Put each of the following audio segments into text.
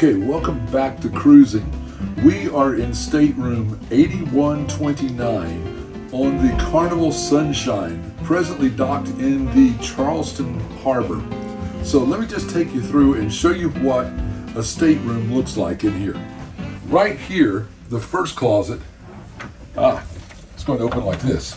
Okay, welcome back to cruising. We are in stateroom 8129 on the Carnival Sunshine, presently docked in the Charleston Harbor. So let me just take you through and show you what a stateroom looks like in here. Right here, the first closet, it's going to open like this.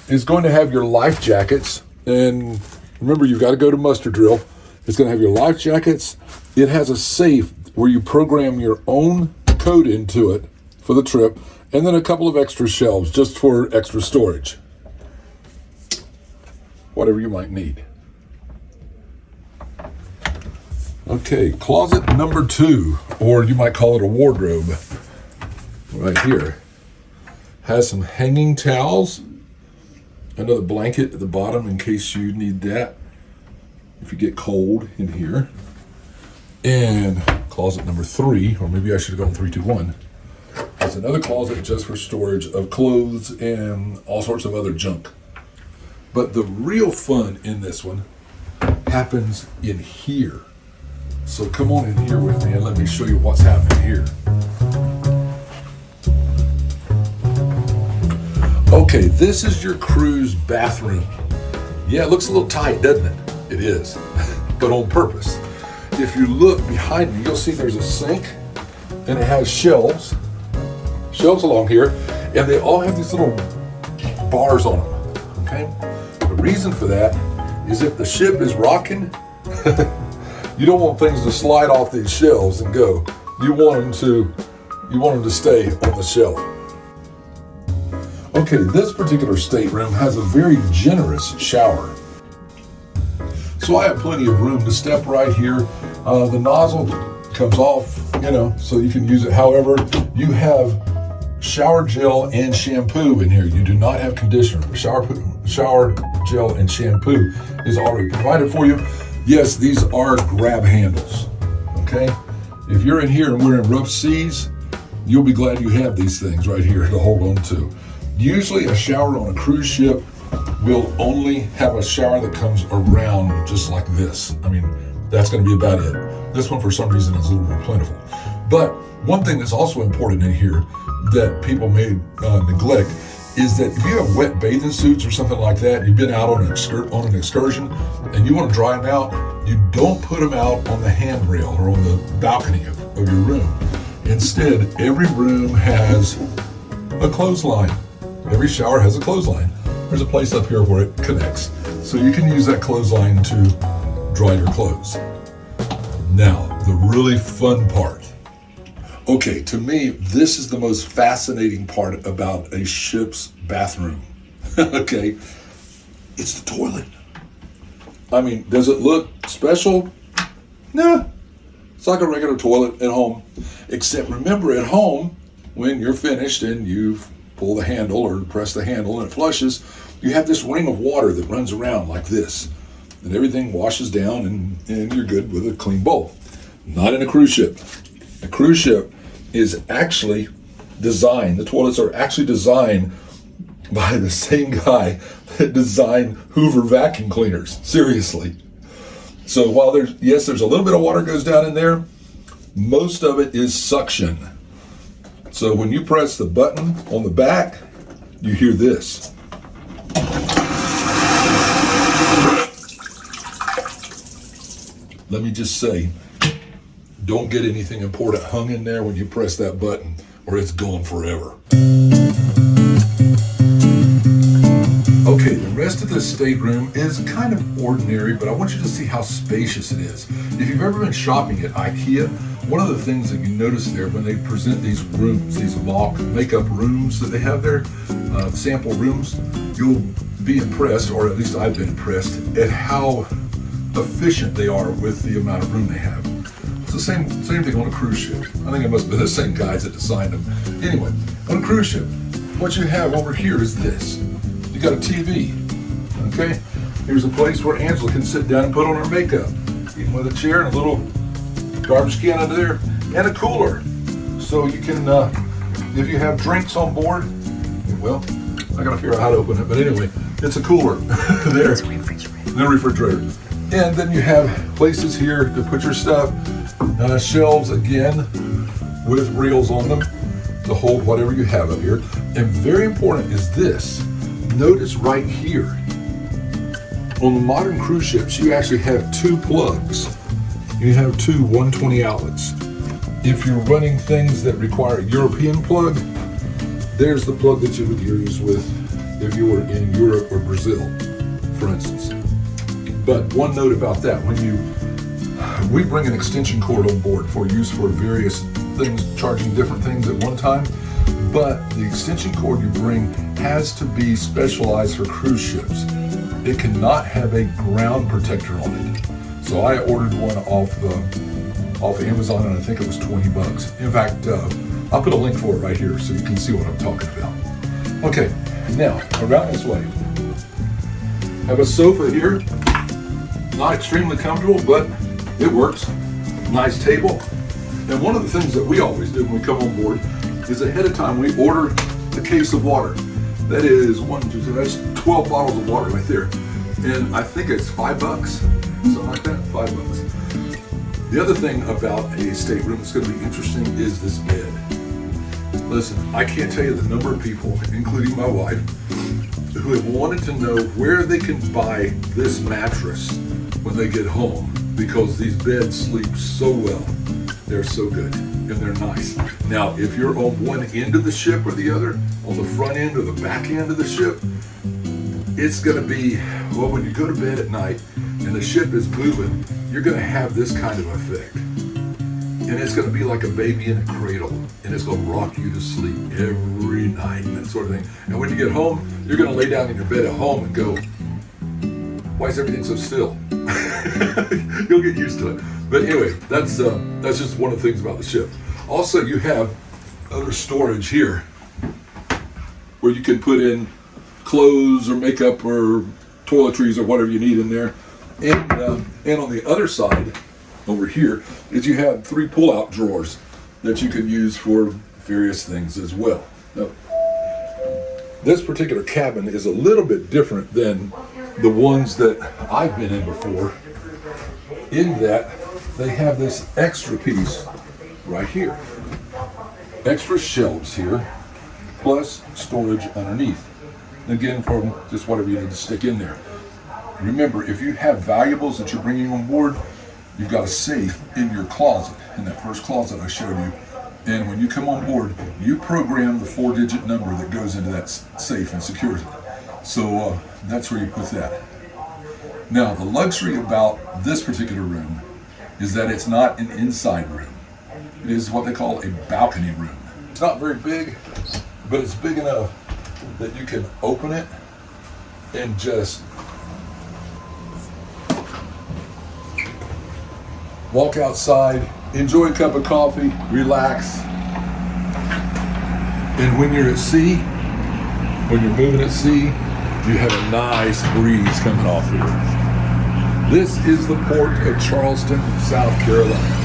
It's going to have your life jackets, and remember, you've got to go to muster drill. It's going to have your life jackets. It has a safe where you program your own code into it for the trip, and then a couple of extra shelves just for extra storage. Whatever you might need. Okay, closet number 2, or you might call it a wardrobe, right here. Has some hanging towels, another blanket at the bottom in case you need that if you get cold in here. And closet number 3, or maybe I should have gone 3, 2, 1. There's another closet just for storage of clothes and all sorts of other junk. But the real fun in this one happens in here. So come on in here with me and let me show you what's happening here. Okay, this is your cruise bathroom. Yeah, it looks a little tight, doesn't it? It is, but on purpose. If you look behind me, you'll see there's a sink, and it has shelves along here, and they all have these little bars on them, okay? The reason for that is if the ship is rocking, you don't want things to slide off these shelves and go. You want them to stay on the shelf. Okay, this particular stateroom has a very generous shower. So I have plenty of room to step right here. The nozzle comes off, so you can use it however. You have shower gel and shampoo in here. You do not have conditioner. Shower gel and shampoo is already provided for you. Yes, these are grab handles, okay? If you're in here and we're in rough seas, you'll be glad you have these things right here to hold on to. Usually a shower on a cruise ship will only have a shower that comes around just like this. I mean, that's going to be about it. This one, for some reason, is a little more plentiful. But one thing that's also important in here that people may neglect is that if you have wet bathing suits or something like that, you've been out on an excursion, and you want to dry them out, you don't put them out on the handrail or on the balcony of your room. Instead, every room has a clothesline. Every shower has a clothesline. There's a place up here where it connects. So you can use that clothesline to dry your clothes. Now, the really fun part. Okay, to me, this is the most fascinating part about a ship's bathroom. Okay, it's the toilet. I mean, does it look special? Nah, it's like a regular toilet at home. Except remember, at home, when you're finished and you've pull the handle or press the handle and it flushes, you have this ring of water that runs around like this, and everything washes down and you're good with a clean bowl. Not in a cruise ship. A cruise ship is actually designed, the toilets are actually designed by the same guy that designed Hoover vacuum cleaners. Seriously. So while there's a little bit of water goes down in there, most of it is suction. So when you press the button on the back, you hear this. Let me just say, don't get anything important hung in there when you press that button, or it's gone forever. Okay, the rest of this stateroom is kind of ordinary, but I want you to see how spacious it is. If you've ever been shopping at IKEA, one of the things that you notice there when they present these rooms, these mock makeup rooms that they have there, sample rooms, you'll be impressed, or at least I've been impressed, at how efficient they are with the amount of room they have. It's the same thing on a cruise ship. I think it must be the same guys that designed them. Anyway, on a cruise ship, what you have over here is this. You got a TV, okay? Here's a place where Angela can sit down and put on her makeup, even with a chair and a little garbage can under there, and a cooler. So you can, if you have drinks on board, well, I gotta figure out how to open it, but anyway, it's a cooler there. It's a refrigerator. The refrigerator. And then you have places here to put your stuff, shelves again with rails on them to hold whatever you have up here. And very important is this. Notice right here, on the modern cruise ships, you actually have two plugs. You have two 120 outlets. If you're running things that require a European plug, there's the plug that you would use with if you were in Europe or Brazil, for instance. But one note about that, we bring an extension cord on board for use for various things, charging different things at one time, but the extension cord you bring has to be specialized for cruise ships. It cannot have a ground protector on it. So I ordered one off Amazon, and I think it was 20 bucks. In fact, I'll put a link for it right here so you can see what I'm talking about. Okay, now around this way, have a sofa here. Not extremely comfortable, but it works. Nice table. And one of the things that we always do when we come on board is ahead of time we order a case of water. That is that's 12 bottles of water right there. And I think it's $5, something like that, $5. The other thing about a stateroom that's going to be interesting is this bed. Listen, I can't tell you the number of people, including my wife, who have wanted to know where they can buy this mattress when they get home, because these beds sleep so well. They're so good and they're nice. Now, if you're on one end of the ship or the other, on the front end or the back end of the ship, it's going to be, well, when you go to bed at night and the ship is moving, you're going to have this kind of effect. And it's going to be like a baby in a cradle, and it's going to rock you to sleep every night, and that sort of thing. And when you get home, you're going to lay down in your bed at home and go, why is everything so still? You'll get used to it. But anyway, that's just one of the things about the ship. Also, you have other storage here where you can put in clothes or makeup or toiletries or whatever you need in there. And on the other side, over here, is you have 3 pull-out drawers that you can use for various things as well. Now, this particular cabin is a little bit different than the ones that I've been in before, in that they have this extra piece right here. Extra shelves here, plus storage underneath. Again, for just whatever you need to stick in there. Remember, if you have valuables that you're bringing on board, you've got a safe in your closet, in that first closet I showed you. And when you come on board, you program the 4-digit number that goes into that safe and secures it. So that's where you put that. Now, the luxury about this particular room is that it's not an inside room. It is what they call a balcony room. It's not very big, but it's big enough that you can open it and just walk outside, enjoy a cup of coffee, relax. And when you're at sea, when you're moving at sea, you have a nice breeze coming off here. This is the port of Charleston, South Carolina.